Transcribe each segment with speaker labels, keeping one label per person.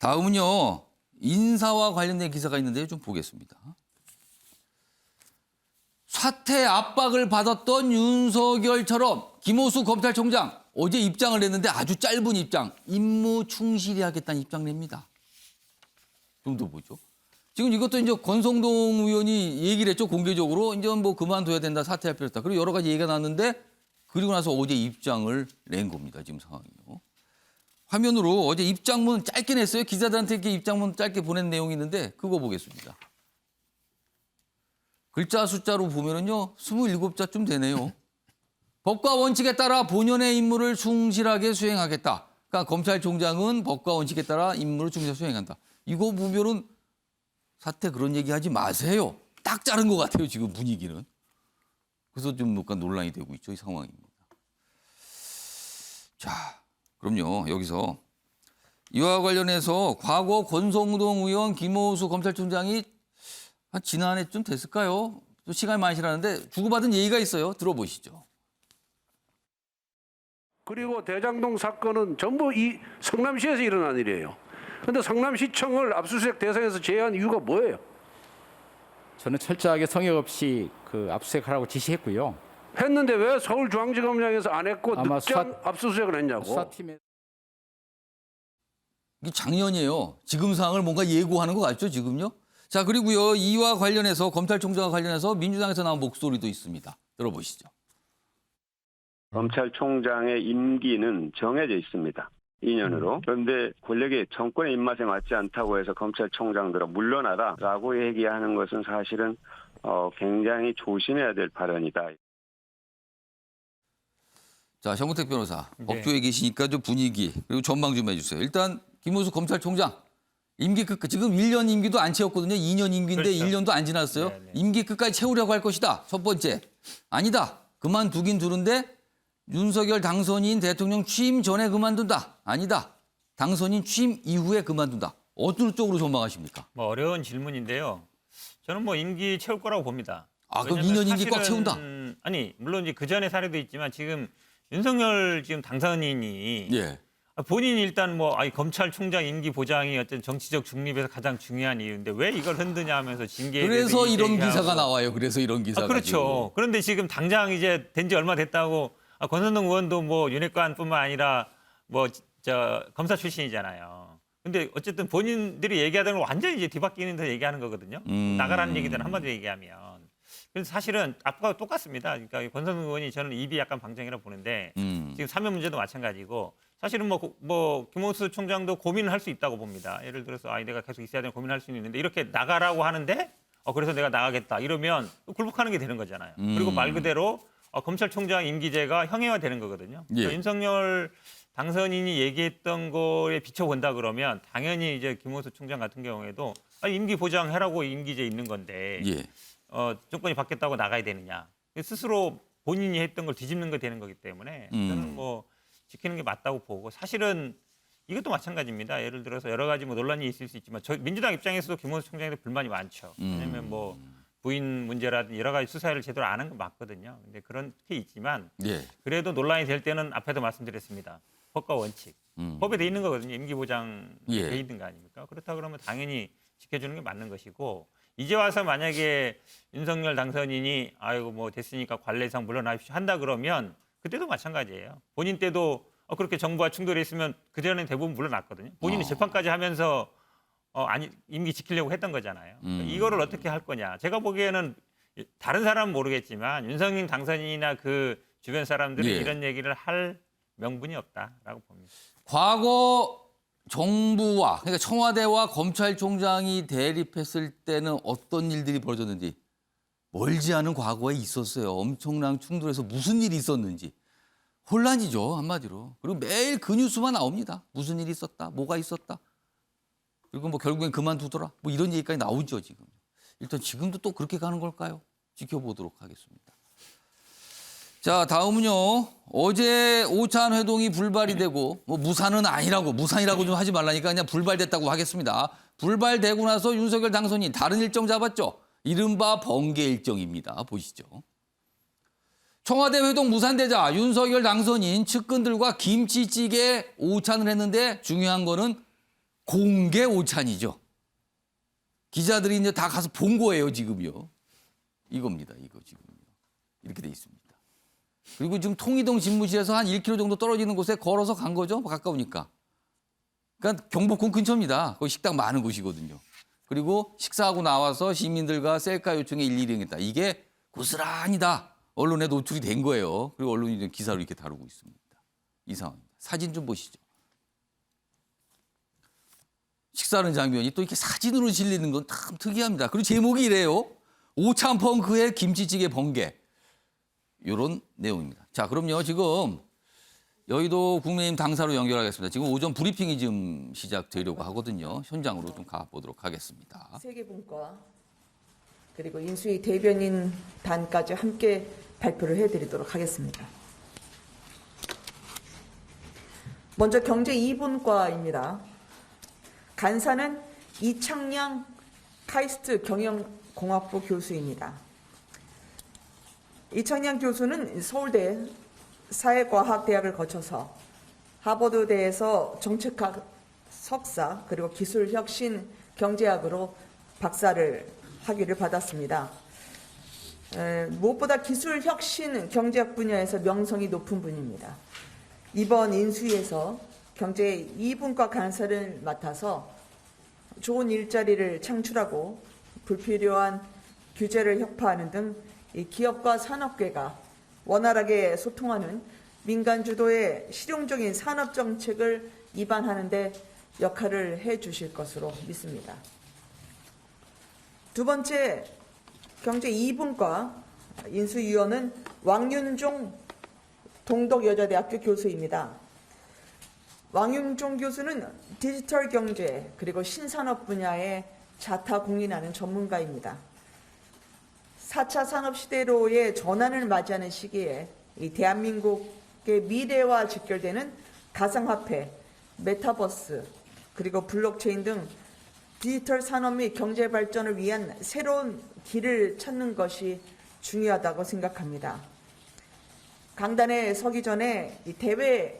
Speaker 1: 다음은요. 인사와 관련된 기사가 있는데 좀 보겠습니다. 사퇴 압박을 받았던 윤석열처럼 김호수 검찰총장 어제 입장을 냈는데 아주 짧은 입장. 임무 충실히 하겠다는 입장 냅니다. 좀 더 보죠. 지금 이것도 이제 권성동 의원이 얘기를 했죠. 공개적으로. 이제 뭐 그만둬야 된다. 사퇴할 필요 없다. 그리고 여러 가지 얘기가 나왔는데 그리고 나서 어제 입장을 낸 겁니다. 지금 상황이요. 화면으로 어제 입장문 짧게 냈어요. 기자들한테 이렇게 입장문 짧게 보낸 내용이 있는데 그거 보겠습니다. 글자 숫자로 보면은요. 27자쯤 되네요. 법과 원칙에 따라 본연의 임무를 충실하게 수행하겠다. 그러니까 검찰총장은 법과 원칙에 따라 임무를 충실하게 수행한다. 이거 보면은 사태 그런 얘기하지 마세요. 딱 자른 것 같아요. 지금 분위기는. 그래서 좀 약간 논란이 되고 있죠. 이 상황입니다. 자, 그럼요. 여기서 이와 관련해서 과거 권성동 의원, 김호수 검찰총장이 한 지난해쯤 됐을까요? 또 시간이 많이 지났는데 주고받은 얘기가 있어요. 들어보시죠.
Speaker 2: 그리고 대장동 사건은 전부 이 성남시에서 일어난 일이에요. 그런데 성남시청을 압수수색 대상에서 제외한 이유가 뭐예요?
Speaker 3: 저는 철저하게 성역 없이 그 압수수색하라고 지시했고요.
Speaker 2: 했는데 왜 서울중앙지검장에서 안 했고
Speaker 3: 아마
Speaker 2: 늑장 압수수색을 했냐고.
Speaker 3: 수사팀에
Speaker 1: 이게 작년이에요. 지금 상황을 뭔가 예고하는 것 같죠, 지금요? 자, 그리고요. 이와 관련해서 검찰총장과 관련해서 민주당에서 나온 목소리도 있습니다. 들어보시죠.
Speaker 4: 검찰총장의 임기는 정해져 있습니다. 2년으로. 그런데 권력의 정권의 입맛에 맞지 않다고 해서 검찰총장들아 물러나라라고 얘기하는 것은 사실은 굉장히 조심해야 될 발언이다.
Speaker 1: 자, 정우택 변호사.
Speaker 5: 네.
Speaker 1: 법조에 계시니까 좀 분위기 그리고 전망 좀 해주세요. 일단 김호수 검찰총장. 임기 끝 지금 1년 임기도 안 채웠거든요. 2년 임기인데
Speaker 5: 그렇죠.
Speaker 1: 1년도 안 지났어요.
Speaker 5: 네네.
Speaker 1: 임기 끝까지 채우려고 할 것이다. 첫 번째. 아니다. 그만두긴 두는데 윤석열 당선인 대통령 취임 전에 그만둔다. 아니다. 당선인 취임 이후에 그만둔다. 어떤 쪽으로 전망하십니까?
Speaker 5: 뭐 어려운 질문인데요. 저는 뭐 임기 채울 거라고 봅니다.
Speaker 1: 아, 그럼
Speaker 5: 왜냐면
Speaker 1: 2년 임기 꽉
Speaker 5: 사실은
Speaker 1: 채운다?
Speaker 5: 아니, 물론 이제 그 전에 사례도 있지만 지금 윤석열 지금 당선인이
Speaker 1: 예.
Speaker 5: 본인이 일단 뭐 검찰총장 임기 보장이 어떤 정치적 중립에서 가장 중요한 이유인데 왜 이걸 흔드냐 하면서 징계에
Speaker 1: 그래서
Speaker 5: 대해서
Speaker 1: 이런
Speaker 5: 얘기하고.
Speaker 1: 기사가 나와요. 그래서 이런 기사가.
Speaker 5: 그렇죠.
Speaker 1: 지금.
Speaker 5: 그런데 지금 당장 이제 된 지 얼마 됐다고 권선동 의원도 뭐 윤핵관뿐만 아니라 뭐 저 검사 출신이잖아요. 근데 어쨌든 본인들이 얘기하던 걸 완전히 이제 뒤바뀌는 데 얘기하는 거거든요. 나가라는 얘기들은 한마디로 얘기하면. 그래서 사실은 앞과 똑같습니다. 그러니까 권선동 의원이 저는 입이 약간 방정이라고 보는데 지금 사면 문제도 마찬가지고 사실은 뭐 김호수 총장도 고민을 할 수 있다고 봅니다. 예를 들어서 내가 계속 있어야 되는 고민을 할 수 있는데 이렇게 나가라고 하는데 그래서 내가 나가겠다 이러면 굴복하는 게 되는 거잖아요. 그리고 말 그대로 검찰총장 임기제가 형해화되는 거거든요.
Speaker 1: 예.
Speaker 5: 그러니까 윤석열 당선인이 얘기했던 거에 비춰본다 그러면 당연히 이제 김호수 총장 같은 경우에도 임기 보장해라고 임기제 있는 건데
Speaker 1: 예.
Speaker 5: 정권이 바뀌었다고 나가야 되느냐. 스스로 본인이 했던 걸 뒤집는 거 되는 거기 때문에 저는 뭐 지키는 게 맞다고 보고 사실은 이것도 마찬가지입니다. 예를 들어서 여러 가지 뭐 논란이 있을 수 있지만 민주당 입장에서도 김호수 총장에 불만이 많죠. 왜냐하면 뭐 부인 문제라든지 여러 가지 수사를 제대로 안 한 건 맞거든요. 근데 그렇게 있지만
Speaker 1: 예.
Speaker 5: 그래도 논란이 될 때는 앞에도 말씀드렸습니다. 법과 원칙. 법에 돼 있는 거거든요. 임기 보장이
Speaker 1: 예.
Speaker 5: 돼 있는 거 아닙니까? 그렇다 그러면 당연히 지켜주는 게 맞는 것이고 이제 와서 만약에 윤석열 당선인이 뭐 됐으니까 관례상 물러나십시오 한다 그러면 그때도 마찬가지예요. 본인 때도 그렇게 정부와 충돌이 있으면 그전에는 대부분 물러났거든요. 본인이 재판까지 하면서 임기 지키려고 했던 거잖아요. 이거를 어떻게 할 거냐. 제가 보기에는 다른 사람은 모르겠지만 윤석열 당선인이나 그 주변 사람들은
Speaker 1: 예.
Speaker 5: 이런 얘기를 할 명분이 없다라고 봅니다.
Speaker 1: 과거 정부와 그러니까 청와대와 검찰총장이 대립했을 때는 어떤 일들이 벌어졌는지 멀지 않은 과거에 있었어요. 엄청난 충돌에서 무슨 일이 있었는지. 혼란이죠, 한마디로. 그리고 매일 그 뉴스만 나옵니다. 무슨 일이 있었다, 뭐가 있었다. 그리고 뭐 결국엔 그만두더라. 뭐 이런 얘기까지 나오죠, 지금. 일단 지금도 또 그렇게 가는 걸까요? 지켜보도록 하겠습니다. 자, 다음은요. 어제 오찬 회동이 불발이 되고 뭐 무산은 아니라고 무산이라고 좀 하지 말라니까 그냥 불발됐다고 하겠습니다. 불발되고 나서 윤석열 당선인 다른 일정 잡았죠. 이른바 번개 일정입니다. 보시죠. 청와대 회동 무산되자 윤석열 당선인 측근들과 김치찌개 오찬을 했는데 중요한 거는 공개 오찬이죠. 기자들이 이제 다 가서 본 거예요, 지금요. 이겁니다, 이거 지금요. 이렇게 돼 있습니다. 그리고 지금 통이동 집무실에서 한 1km 정도 떨어지는 곳에 걸어서 간 거죠, 가까우니까. 그러니까 경복궁 근처입니다. 거기 식당 많은 곳이거든요. 그리고 식사하고 나와서 시민들과 셀카 요청에 일일이 응했다. 이게 고스란히 다 언론에 노출이 된 거예요. 그리고 언론이 이제 기사로 이렇게 다루고 있습니다. 이 상황입니다. 사진 좀 보시죠. 식사하는 장면이 또 이렇게 사진으로 실리는 건 참 특이합니다. 그리고 제목이 이래요. 오찬 펑크의 김치찌개 번개. 이런 내용입니다. 자, 그럼요. 지금 여의도 국민의힘 당사로 연결하겠습니다. 지금 오전 브리핑이 지금 시작되려고 하거든요. 현장으로 좀 가보도록 하겠습니다.
Speaker 6: 세계분과 그리고 인수위 대변인 단까지 함께 발표를 해드리도록 하겠습니다. 먼저 경제 2분과입니다. 간사는 이창양 카이스트 경영공학부 교수입니다. 이창양 교수는 서울대 사회과학대학을 거쳐서 하버드대에서 정책학 석사 그리고 기술혁신 경제학으로 박사를 학위를 받았습니다. 무엇보다 기술혁신 경제학 분야에서 명성이 높은 분입니다. 이번 인수위에서 경제 2분과 간사를 맡아서 좋은 일자리를 창출하고 불필요한 규제를 혁파하는 등 이 기업과 산업계가 원활하게 소통하는 민간 주도의 실용적인 산업 정책을 입안하는 데 역할을 해 주실 것으로 믿습니다. 두 번째 경제 2분과 인수위원은 왕윤종 동덕여자대학교 교수입니다. 왕윤종 교수는 디지털 경제 그리고 신산업 분야에 자타공인하는 전문가입니다. 4차 산업시대로의 전환을 맞이하는 시기에 이 대한민국의 미래와 직결되는 가상화폐, 메타버스, 그리고 블록체인 등 디지털 산업 및 경제 발전을 위한 새로운 길을 찾는 것이 중요하다고 생각합니다. 강단에 서기 전에 이 대외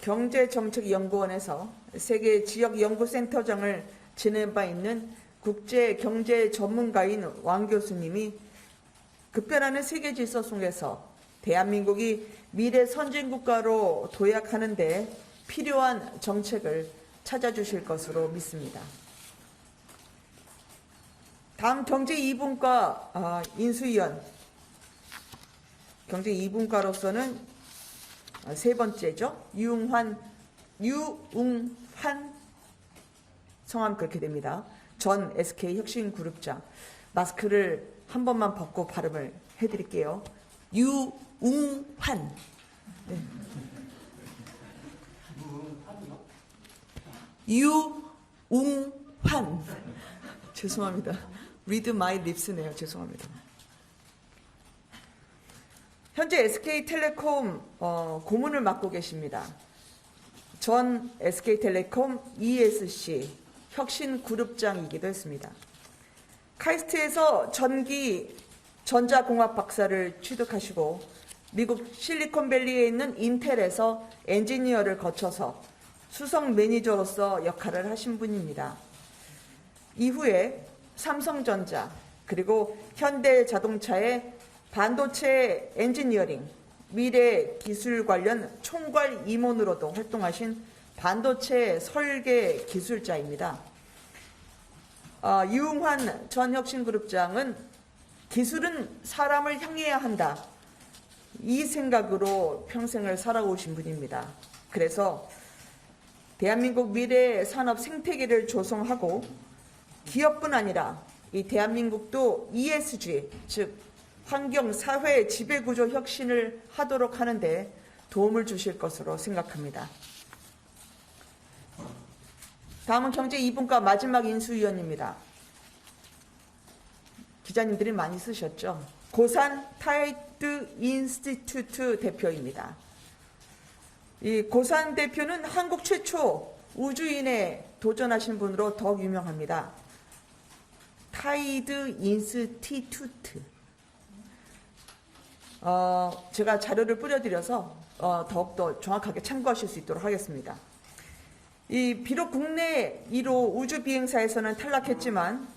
Speaker 6: 경제정책연구원에서 세계 지역연구센터장을 지낸 바 있는 국제경제 전문가인 왕 교수님이 급변하는 세계 질서 속에서 대한민국이 미래 선진국가로 도약하는 데 필요한 정책을 찾아주실 것으로 믿습니다. 다음 경제 2분과 인수위원 경제 2분과로서는 세 번째죠. 유웅환 성함 그렇게 됩니다. 전 SK혁신그룹장. 마스크를 한 번만 벗고 발음을 해드릴게요. 유웅환. 네. 유웅환. 죄송합니다. Read my lips네요. 죄송합니다. 현재 SK텔레콤 고문을 맡고 계십니다. 전 SK텔레콤 ESC 혁신그룹장이기도 했습니다. 카이스트에서 전기 전자공학 박사를 취득하시고 미국 실리콘밸리에 있는 인텔에서 엔지니어를 거쳐서 수석 매니저로서 역할을 하신 분입니다. 이후에 삼성전자 그리고 현대자동차의 반도체 엔지니어링, 미래 기술 관련 총괄 임원으로도 활동하신 반도체 설계 기술자입니다. 유웅환 전 혁신그룹장은 기술은 사람을 향해야 한다. 이 생각으로 평생을 살아오신 분입니다. 그래서 대한민국 미래 산업 생태계를 조성하고 기업뿐 아니라 이 대한민국도 ESG, 즉 환경, 사회, 지배구조 혁신을 하도록 하는데 도움을 주실 것으로 생각합니다. 다음은 경제 2분과 마지막 인수위원입니다. 기자님들이 많이 쓰셨죠. 고산 타이드 인스티튜트 대표입니다. 이 고산 대표는 한국 최초 우주인에 도전하신 분으로 더욱 유명합니다. 타이드 인스티튜트. 제가 자료를 뿌려드려서 더욱더 정확하게 참고하실 수 있도록 하겠습니다. 비록 국내 1호 우주 비행사에서는 탈락했지만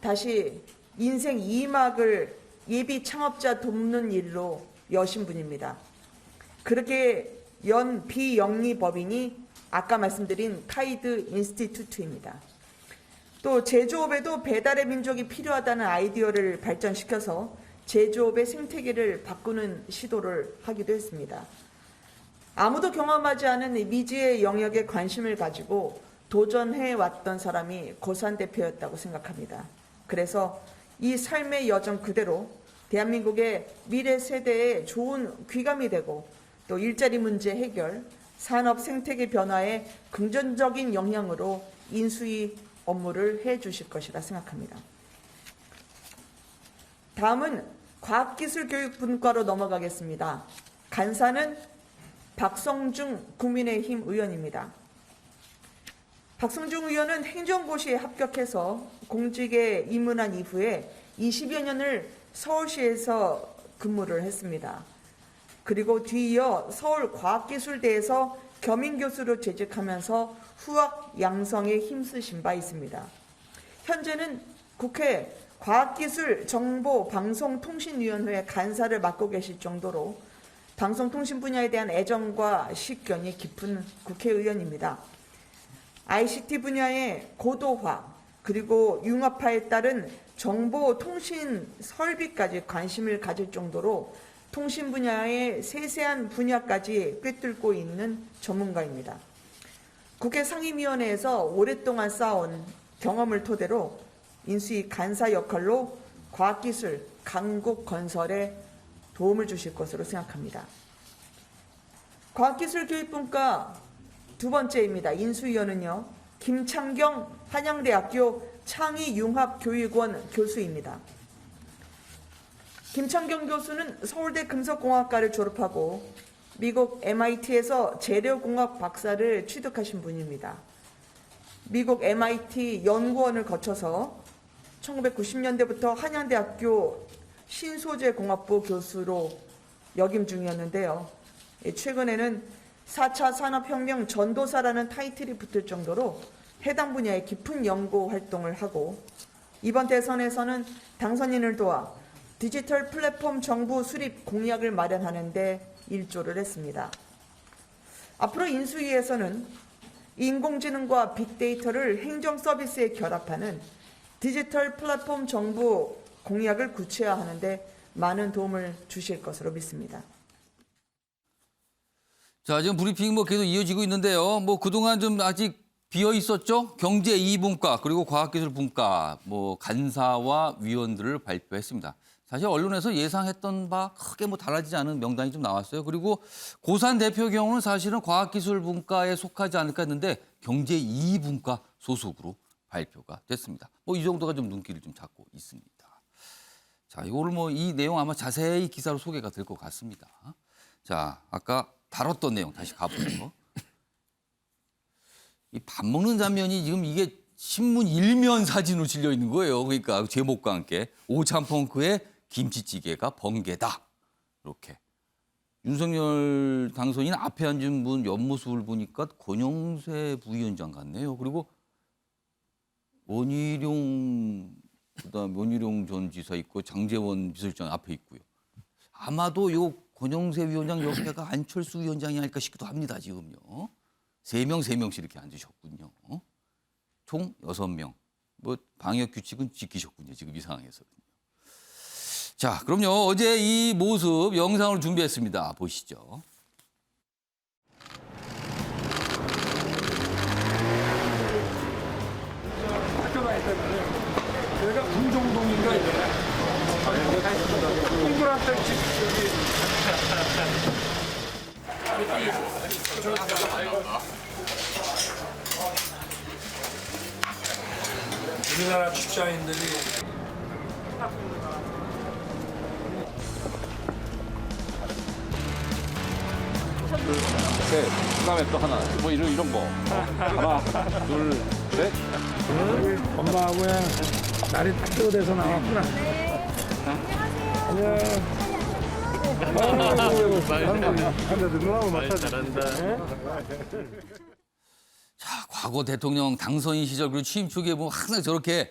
Speaker 6: 다시 인생 2막을 예비 창업자 돕는 일로 여신 분입니다. 그렇게 연 비영리법인이 아까 말씀드린 카이드 인스티튜트입니다. 또 제조업에도 배달의 민족이 필요하다는 아이디어를 발전시켜서 제조업의 생태계를 바꾸는 시도를 하기도 했습니다. 아무도 경험하지 않은 미지의 영역에 관심을 가지고 도전해왔던 사람이 고산 대표였다고 생각합니다. 그래서 이 삶의 여정 그대로 대한민국의 미래 세대에 좋은 귀감이 되고 또 일자리 문제 해결, 산업 생태계 변화에 긍정적인 영향으로 인수위 업무를 해주실 것이라 생각합니다. 다음은 과학기술교육분과로 넘어가겠습니다. 간사는 박성중 국민의힘 의원입니다. 박성중 의원은 행정고시에 합격해서 공직에 입문한 이후에 20여 년을 서울시에서 근무를 했습니다. 그리고 뒤이어 서울과학기술대에서 겸임교수로 재직하면서 후학 양성에 힘쓰신 바 있습니다. 현재는 국회 과학기술정보방송통신위원회 간사를 맡고 계실 정도로 방송통신 분야에 대한 애정과 식견이 깊은 국회의원입니다. ICT 분야의 고도화 그리고 융합화에 따른 정보통신 설비까지 관심을 가질 정도로 통신 분야의 세세한 분야까지 꿰뚫고 있는 전문가입니다. 국회 상임위원회에서 오랫동안 쌓아온 경험을 토대로 인수위 간사 역할로 과학기술 강국 건설에 도움을 주실 것으로 생각합니다. 과학기술교육분과 두 번째입니다. 인수위원은요, 김창경 한양대학교 창의융합교육원 교수입니다. 김창경 교수는 서울대 금속공학과를 졸업하고 미국 MIT에서 재료공학 박사를 취득하신 분입니다. 미국 MIT 연구원을 거쳐서 1990년대부터 한양대학교 신소재공학부 교수로 역임 중이었는데요. 최근에는 4차 산업혁명 전도사라는 타이틀이 붙을 정도로 해당 분야에 깊은 연구 활동을 하고 이번 대선에서는 당선인을 도와 디지털 플랫폼 정부 수립 공약을 마련하는 데 일조를 했습니다. 앞으로 인수위에서는 인공지능과 빅데이터를 행정 서비스에 결합하는 디지털 플랫폼 정부 공약을 구체화하는 데 많은 도움을 주실 것으로 믿습니다.
Speaker 1: 자, 지금 브리핑 계속 이어지고 있는데요. 그동안 좀 아직 비어 있었죠? 경제 2분과 그리고 과학기술 분과 간사와 위원들을 발표했습니다. 사실 언론에서 예상했던 바 크게 달라지지 않은 명단이 좀 나왔어요. 그리고 고산 대표 경우는 사실은 과학기술 분과에 속하지 않을까 했는데 경제 2분과 소속으로 발표가 됐습니다. 이 정도가 좀 눈길을 좀 잡고 있습니다. 자, 이거를 이 내용 아마 자세히 기사로 소개가 될 것 같습니다. 자, 아까 다뤘던 내용 다시 가보죠. 이 밥 먹는 장면이 지금 이게 신문 일면 사진으로 실려 있는 거예요. 그러니까 제목과 함께 오찬펑크의 김치찌개가 번개다. 이렇게. 윤석열 당선인 앞에 앉은 분 옆모습을 보니까 권영세 부위원장 같네요. 그리고 원희룡 전 지사 있고 장제원 비서실장 앞에 있고요. 아마도 요 권영세 위원장 옆에가 안철수 위원장이 아닐까 싶기도 합니다. 지금요. 3명씩 이렇게 앉으셨군요. 총 6명. 방역 규칙은 지키셨군요. 지금 이 상황에서는요. 자, 그럼요. 어제 이 모습 영상으로 준비했습니다. 보시죠.
Speaker 2: 여기가 금정동인가 이래. 동그랗다 우리나라 직장인들이
Speaker 7: 셋, 그다음에 또 하나, 이런 거. 하나, 둘, 셋.
Speaker 2: 엄마하고야 날이 딱 뜨거워서 나왔구나. 안녕. 누나하고 마사지.
Speaker 1: 자, 과거 대통령 당선인 시절 그리고 취임 초기에 보면 항상 저렇게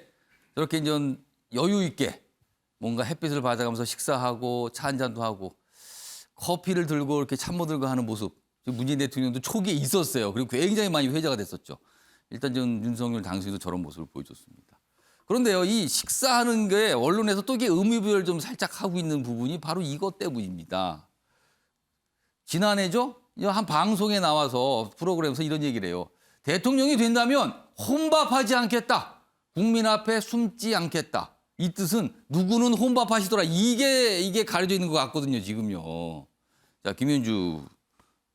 Speaker 1: 이제 여유 있게 뭔가 햇빛을 받아가면서 식사하고 차 한 잔도 하고 커피를 들고 이렇게 참모들과 하는 모습. 문재인 대통령도 초기에 있었어요. 그리고 굉장히 많이 회자가 됐었죠. 일단 전 윤석열 당선인도 저런 모습을 보여줬습니다. 그런데요, 이 식사하는 게 언론에서 또 이게 의미부여를 좀 살짝 하고 있는 부분이 바로 이것 때문입니다. 지난해죠? 한 방송에 나와서 프로그램에서 이런 얘기를 해요. 대통령이 된다면 혼밥하지 않겠다. 국민 앞에 숨지 않겠다. 이 뜻은 누구는 혼밥하시더라. 이게 가려져 있는 것 같거든요, 지금요. 자, 김현주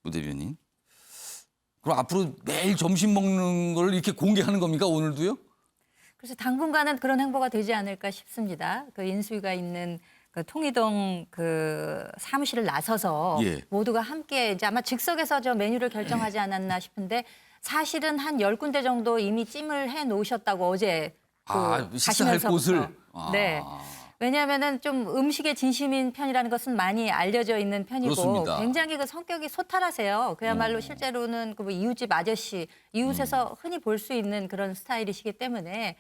Speaker 1: 부대변인. 그럼 앞으로 매일 점심 먹는 걸 이렇게 공개하는 겁니까, 오늘도요?
Speaker 8: 그래서 당분간은 그런 행보가 되지 않을까 싶습니다. 그 인수위가 있는 그 통이동 그 사무실을 나서서
Speaker 1: 예.
Speaker 8: 모두가 함께 이제 아마 즉석에서 저 메뉴를 결정하지 않았나 싶은데 사실은 한 10군데 정도 이미 찜을 해 놓으셨다고 어제
Speaker 1: 식사할
Speaker 8: 가시면서부터.
Speaker 1: 곳을.
Speaker 8: 네. 왜냐하면은 좀 음식에 진심인 편이라는 것은 많이 알려져 있는 편이고
Speaker 1: 그렇습니다.
Speaker 8: 굉장히 그 성격이 소탈하세요. 그야말로 실제로는 그뭐 이웃집 아저씨, 이웃에서 흔히 볼 수 있는 그런 스타일이시기 때문에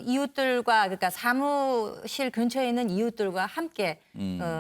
Speaker 8: 이웃들과 그러니까 사무실 근처에 있는 이웃들과 함께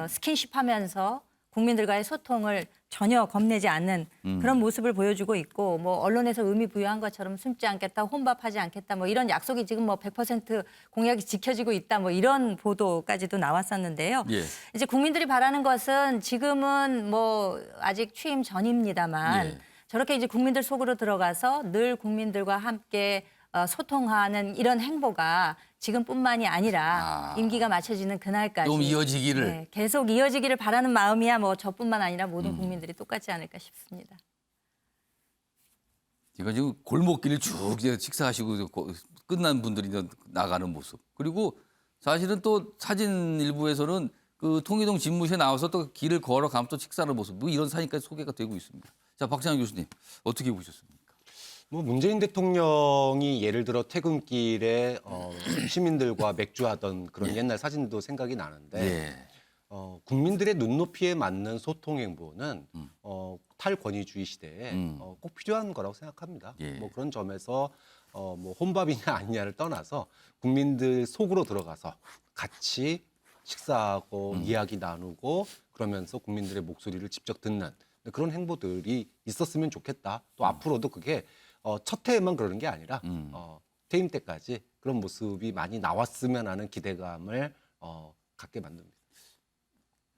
Speaker 8: 스킨십하면서 국민들과의 소통을 전혀 겁내지 않는 그런 모습을 보여주고 있고 뭐 언론에서 의미 부여한 것처럼 숨지 않겠다, 혼밥하지 않겠다 뭐 이런 약속이 지금 뭐 100% 공약이 지켜지고 있다 뭐 이런 보도까지도 나왔었는데요.
Speaker 1: 예.
Speaker 8: 이제 국민들이 바라는 것은 지금은 뭐 아직 취임 전입니다만
Speaker 1: 예.
Speaker 8: 저렇게 이제 국민들 속으로 들어가서 늘 국민들과 함께 소통하는 이런 행보가 지금뿐만이 아니라 임기가 마쳐지는 그날까지
Speaker 1: 좀 이어지기를.
Speaker 8: 네, 계속 이어지기를 바라는 마음이야 뭐 저뿐만 아니라 모든 국민들이 똑같지 않을까 싶습니다.
Speaker 1: 제가 지금 골목길을 쭉 이제 식사하시고 끝난 분들이 나가는 모습. 그리고 사실은 또 사진 일부에서는 그 통이동 집무실에 나와서 또 길을 걸어가면 또 식사하는 모습. 뭐 이런 사진까지 소개가 되고 있습니다. 자, 박찬영 교수님 어떻게 보셨습니까?
Speaker 9: 뭐 문재인 대통령이 예를 들어 퇴근길에 시민들과 맥주하던 그런 옛날 사진도 생각이 나는데
Speaker 1: 예.
Speaker 9: 국민들의 눈높이에 맞는 소통 행보는 탈권위주의 시대에 꼭 필요한 거라고 생각합니다.
Speaker 1: 예.
Speaker 9: 뭐 그런 점에서 뭐 혼밥이냐 아니냐를 떠나서 국민들 속으로 들어가서 같이 식사하고 이야기 나누고 그러면서 국민들의 목소리를 직접 듣는 그런 행보들이 있었으면 좋겠다. 또 앞으로도 그게 첫 해에만 그러는 게 아니라 퇴임 때까지 그런 모습이 많이 나왔으면 하는 기대감을 갖게 만듭니다.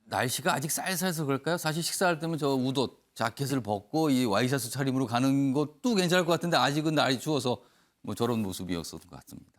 Speaker 1: 날씨가 아직 쌀쌀해서 그럴까요? 사실 식사할 때면 저 우옷, 자켓을 벗고 이 와이셔츠 차림으로 가는 것도 괜찮을 것 같은데 아직은 날이 추워서 뭐 저런 모습이었던 것 같습니다.